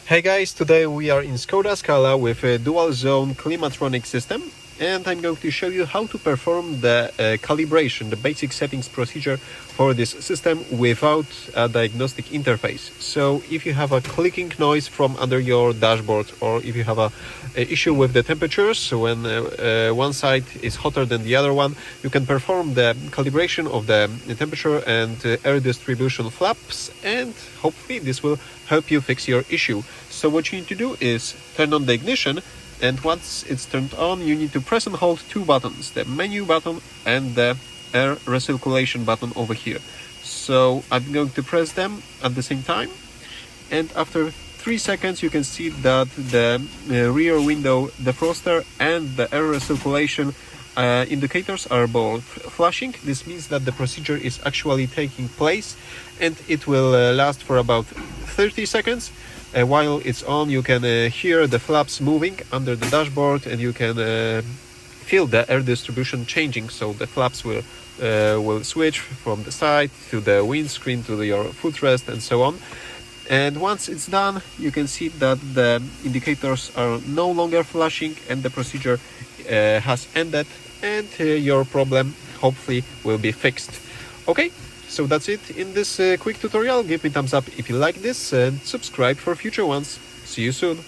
Hey guys, today we are in Skoda Scala with a dual zone Climatronic system, and I'm going to show you how to perform the calibration, the basic settings procedure for this system without a diagnostic interface. So if you have a clicking noise from under your dashboard, or if you have a issue with the temperatures when one side is hotter than the other one, you can perform the calibration of the temperature and air distribution flaps, and hopefully this will help you fix your issue. So what you need to do is turn on the ignition, and once it's turned on, you need to press and hold two buttons, the menu button and the air recirculation button over here. So I'm going to press them at the same time, and after 3 seconds you can see that the rear window defroster and the air recirculation indicators are both flashing. This means that the procedure is actually taking place, and it will last for about 30 seconds. While it's on, you can hear the flaps moving under the dashboard, and you can feel the air distribution changing. So the flaps will switch from the side to the windscreen to your footrest and so on. And once it's done, you can see that the indicators are no longer flashing and the procedure has ended, and your problem hopefully will be fixed. Okay, so that's it in this quick tutorial. Give me thumbs up if you like this and subscribe for future ones. See you soon.